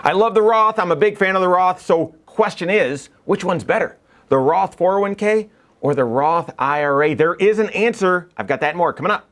I love the Roth. I'm a big fan of the Roth. So question is, which one's better? The Roth 401k or the Roth IRA? There is an answer. I've got that and more coming up.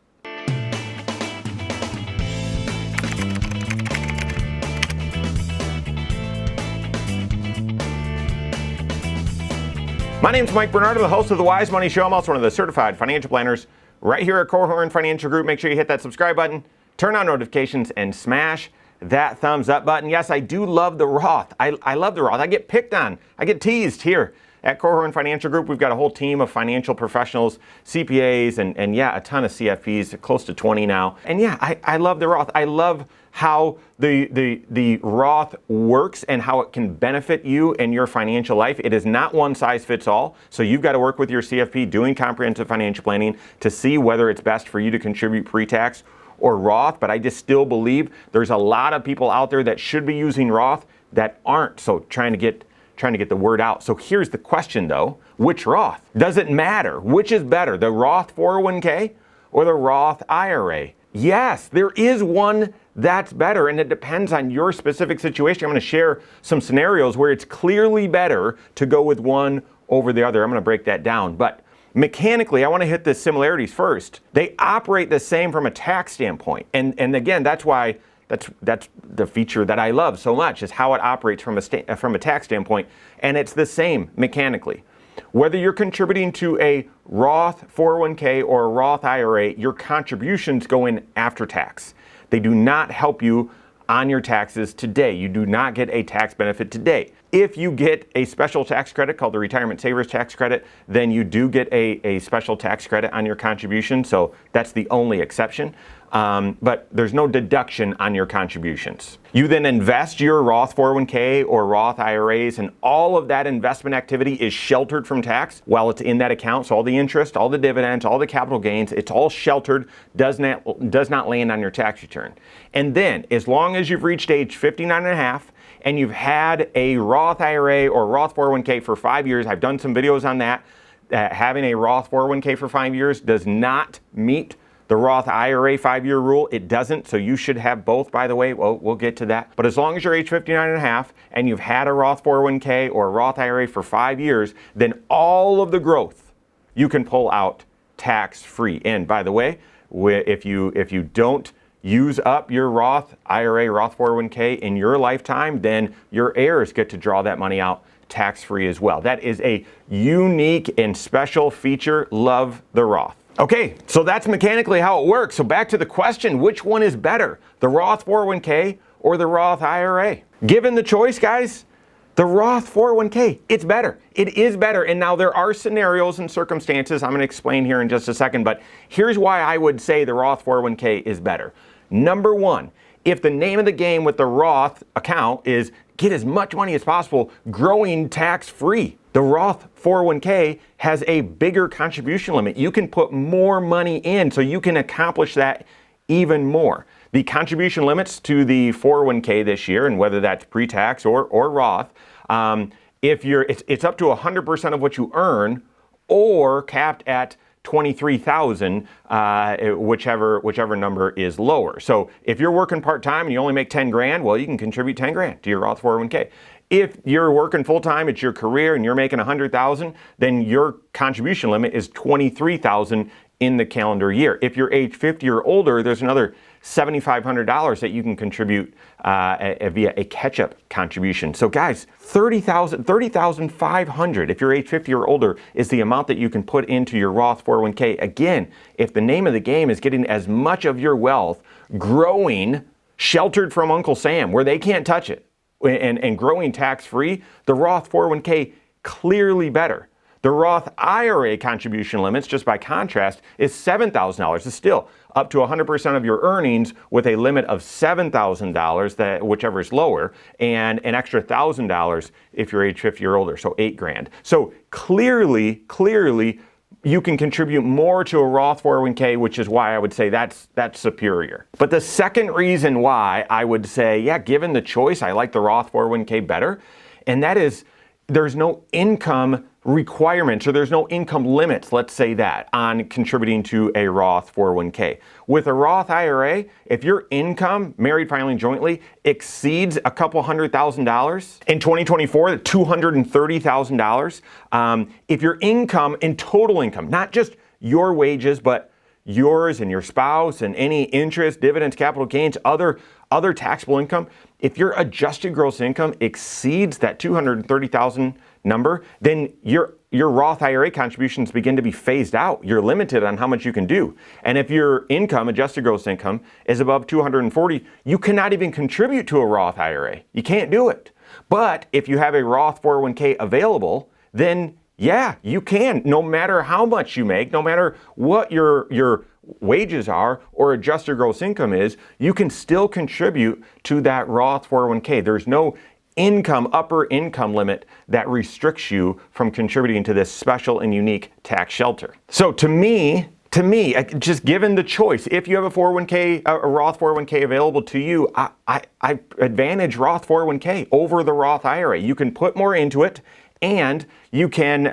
My name's Mike Bernardo, the host of the Wise Money Show. I'm also one of the certified financial planners right here at Korhorn Financial Group. Make sure you hit that subscribe button, turn on notifications, and smash that thumbs up button. Yes, I do love the Roth. I love the Roth. I get picked on. I get teased here at Korhorn Financial Group. We've got a whole team of financial professionals, CPAs, and yeah, a ton of CFPs, close to 20 now. And yeah, I love the Roth. I love how the Roth works and how it can benefit you and your financial life. It is not one size fits all. So you've got to work with your CFP doing comprehensive financial planning to see whether it's best for you to contribute pre-tax or Roth. But I just still believe there's a lot of people out there that should be using Roth that aren't. So trying to get the word out. So here's the question though, which Roth? Does it matter? Which is better, the Roth 401k or the Roth IRA? Yes, there is one that's better, and it depends on your specific situation. I'm going to share some scenarios where it's clearly better to go with one over the other. I'm going to break that down. But mechanically, I want to hit the similarities first. They operate the same from a tax standpoint. And again, that's why that's the feature that I love so much, is how it operates from a tax standpoint. And it's the same mechanically. Whether you're contributing to a Roth 401k or a Roth IRA, your contributions go in after tax. They do not help you on your taxes today. You do not get a tax benefit today. If you get a special tax credit called the Retirement Savers Tax Credit, then you do get a special tax credit on your contribution. So that's the only exception. But there's no deduction on your contributions. You then invest your Roth 401k or Roth IRAs, and all of that investment activity is sheltered from tax while it's in that account. So all the interest, all the dividends, all the capital gains, it's all sheltered, does not land on your tax return. And then as long as you've reached age 59 and a half and you've had a Roth IRA or Roth 401k for 5 years, I've done some videos on that, having a Roth 401k for 5 years does not meet the Roth IRA 5-year rule. It doesn't, so you should have both, by the way. We'll get to that. But as long as you're age 59 and a half and you've had a Roth 401k or a Roth IRA for 5 years, then all of the growth you can pull out tax-free. And by the way, if you don't use up your Roth IRA, Roth 401k in your lifetime, then your heirs get to draw that money out tax-free as well. That is a unique and special feature. Love the Roth. Okay, so that's mechanically how it works. So back to the question, which one is better, the Roth 401k or the Roth IRA? Given the choice, guys, the Roth 401k, it's better. It is better. And now there are scenarios and circumstances I'm going to explain here in just a second, but here's why I would say the Roth 401k is better. Number one, if the name of the game with the Roth account is get as much money as possible growing tax-free, the Roth 401k has a bigger contribution limit. You can put more money in, so you can accomplish that even more. The contribution limits to the 401k this year, and whether that's pre-tax or Roth, it's up to 100% of what you earn, or capped at 23,000, whichever number is lower. So if you're working part-time and you only make 10 grand, well, you can contribute 10 grand to your Roth 401k. If you're working full-time, it's your career, and you're making 100,000, then your contribution limit is 23,000 in the calendar year. If you're age 50 or older, there's another $7,500 that you can contribute via a catch-up contribution. So guys, $30,500 if you're age 50 or older is the amount that you can put into your Roth 401k. Again, if the name of the game is getting as much of your wealth growing, sheltered from Uncle Sam, where they can't touch it, and growing tax-free, the Roth 401k clearly better. The Roth IRA contribution limits, just by contrast, is $7,000. It's still up to 100% of your earnings with a limit of $7,000, that whichever is lower, and an extra $1,000 if you're age 50 or older, so $8 grand. So clearly, you can contribute more to a Roth 401k, which is why I would say that's superior. But the second reason why I would say, yeah, given the choice, I like the Roth 401k better, and that is there's no income requirements or there's no income limits, let's say that, on contributing to a Roth 401k. With a Roth IRA, if your income, married filing jointly, exceeds a couple $100,000, in 2024, $230,000, if your income in total income, not just your wages, but yours and your spouse and any interest, dividends, capital gains, other taxable income, if your adjusted gross income exceeds that $230,000 number, then your Roth IRA contributions begin to be phased out. You're limited on how much you can do. And if your income, adjusted gross income, is above $240,000, you cannot even contribute to a Roth IRA. You can't do it. But if you have a Roth 401k available, then yeah, you can. No matter how much you make, no matter what your wages are or adjusted gross income is, you can still contribute to that Roth 401k. There's no upper income limit that restricts you from contributing to this special and unique tax shelter. So to me, just given the choice, if you have a Roth 401k available to you, I advantage Roth 401k over the Roth IRA. You can put more into it, and you can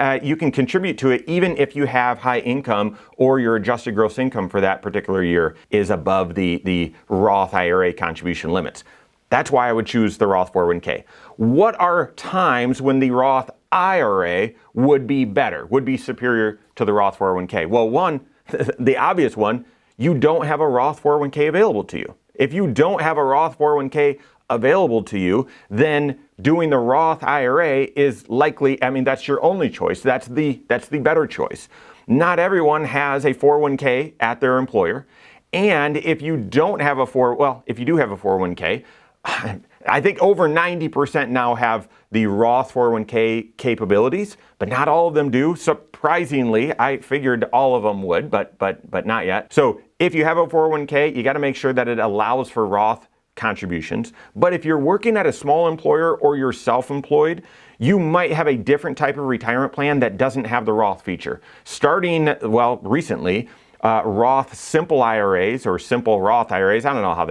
contribute to it even if you have high income or your adjusted gross income for that particular year is above the Roth IRA contribution limits. That's why I would choose the Roth 401k. What are times when the Roth IRA would be better, would be superior to the Roth 401k? Well, one, the obvious one, you don't have a Roth 401k available to you. If you don't have a Roth 401k available to you, then doing the Roth IRA is likely, that's your only choice. That's the better choice. Not everyone has a 401k at their employer. And if you don't have if you do have a 401k, I think over 90% now have the Roth 401k capabilities, but not all of them do. Surprisingly, I figured all of them would, but not yet. So if you have a 401k, you got to make sure that it allows for Roth contributions. But if you're working at a small employer or you're self-employed, you might have a different type of retirement plan that doesn't have the Roth feature. Starting, recently, Roth simple IRAs or simple Roth IRAs, I don't know how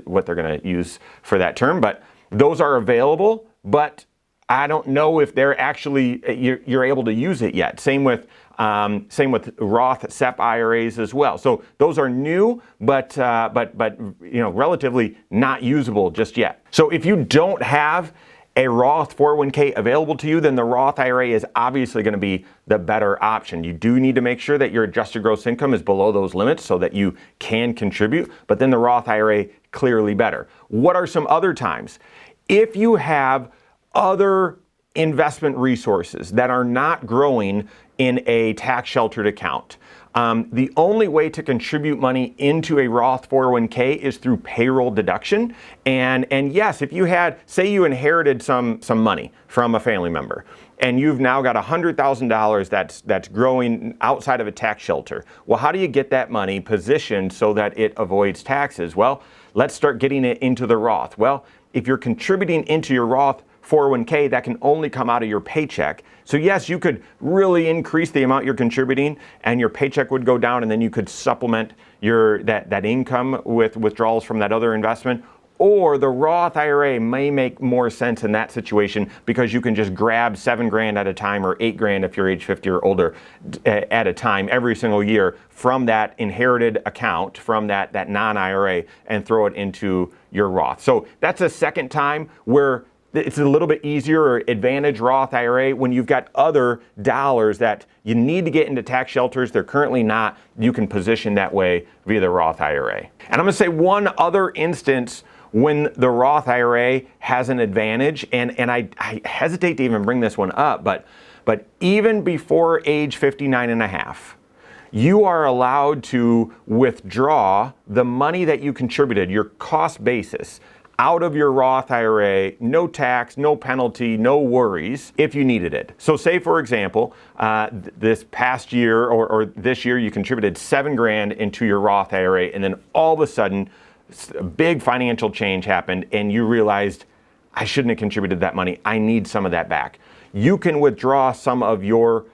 what they're gonna use for that term, but those are available, but I don't know if they're actually, you're able to use it yet. Same with Roth SEP IRAs as well. So those are new, but relatively not usable just yet. So if you don't have a Roth 401k available to you, then the Roth IRA is obviously going to be the better option. You do need to make sure that your adjusted gross income is below those limits so that you can contribute, but then the Roth IRA clearly better. What are some other times? If you have other investment resources that are not growing in a tax sheltered account, the only way to contribute money into a Roth 401k is through payroll deduction. And yes, if you say you inherited some money from a family member, and you've now got $100,000 that's growing outside of a tax shelter. Well, how do you get that money positioned so that it avoids taxes? Well, let's start getting it into the Roth. Well, if you're contributing into your Roth 401k, that can only come out of your paycheck. So yes, you could really increase the amount you're contributing and your paycheck would go down, and then you could supplement that income with withdrawals from that other investment. Or the Roth IRA may make more sense in that situation because you can just grab $7,000 at a time or $8,000 if you're age 50 or older at a time every single year from that inherited account, from that non-IRA, and throw it into your Roth. So that's a second time where it's a little bit easier, or advantage Roth IRA when you've got other dollars that you need to get into tax shelters. They're currently not. You can position that way via the Roth IRA. And I'm going to say one other instance when the Roth IRA has an advantage, and I hesitate to even bring this one up, but even before age 59 and a half, you are allowed to withdraw the money that you contributed, your cost basis, out of your Roth IRA, no tax, no penalty, no worries, if you needed it. So say, for example, this past year or this year you contributed $7,000 into your Roth IRA, and then all of a sudden a big financial change happened and you realized, I shouldn't have contributed that money, I need some of that back. You can withdraw some of your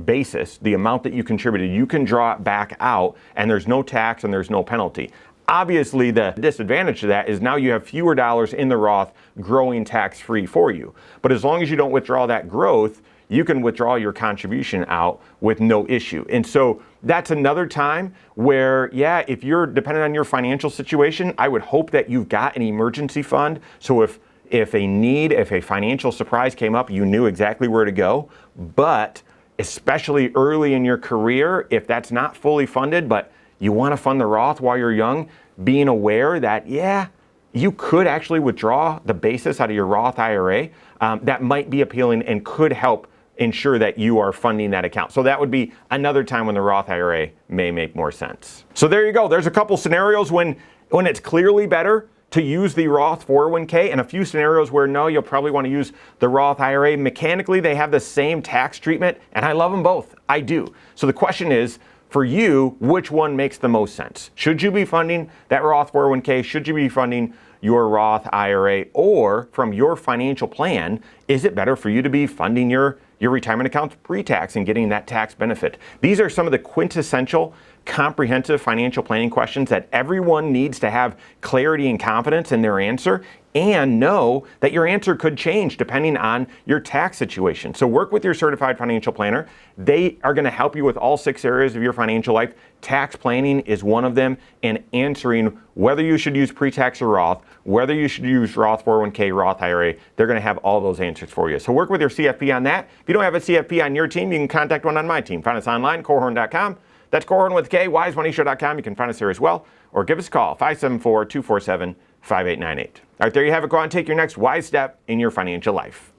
basis, the amount that you contributed, you can draw it back out, and there's no tax and there's no penalty. Obviously, the disadvantage to that is now you have fewer dollars in the Roth growing tax-free for you. But as long as you don't withdraw that growth, you can withdraw your contribution out with no issue. And so that's another time where, yeah, if you're dependent on your financial situation, I would hope that you've got an emergency fund. So if a financial surprise came up, you knew exactly where to go. But especially early in your career, if that's not fully funded, but you want to fund the Roth while you're young, being aware that, yeah, you could actually withdraw the basis out of your Roth IRA, that might be appealing and could help ensure that you are funding that account. So that would be another time when the Roth IRA may make more sense. So there you go. There's a couple scenarios when it's clearly better to use the Roth 401k, and a few scenarios where no, you'll probably want to use the Roth IRA. Mechanically, they have the same tax treatment, and I love them both. I do. So the question is, for you, which one makes the most sense? Should you be funding that Roth 401k? Should you be funding your Roth IRA? Or from your financial plan, is it better for you to be funding your retirement accounts pre-tax and getting that tax benefit? These are some of the quintessential comprehensive financial planning questions that everyone needs to have clarity and confidence in their answer, and know that your answer could change depending on your tax situation. So work with your certified financial planner. They are going to help you with all 6 areas of your financial life. Tax planning is one of them, and answering whether you should use pre-tax or Roth, whether you should use Roth 401k, Roth IRA. They're going to have all those answers for you. So work with your CFP on that. If you don't have a CFP on your team, you can contact one on my team. Find us online, Korhorn.com. That's Korhorn with K, wisemoneyshow.com. You can find us there as well, or give us a call, 574-247-5898. All right, there you have it. Go out and take your next wise step in your financial life.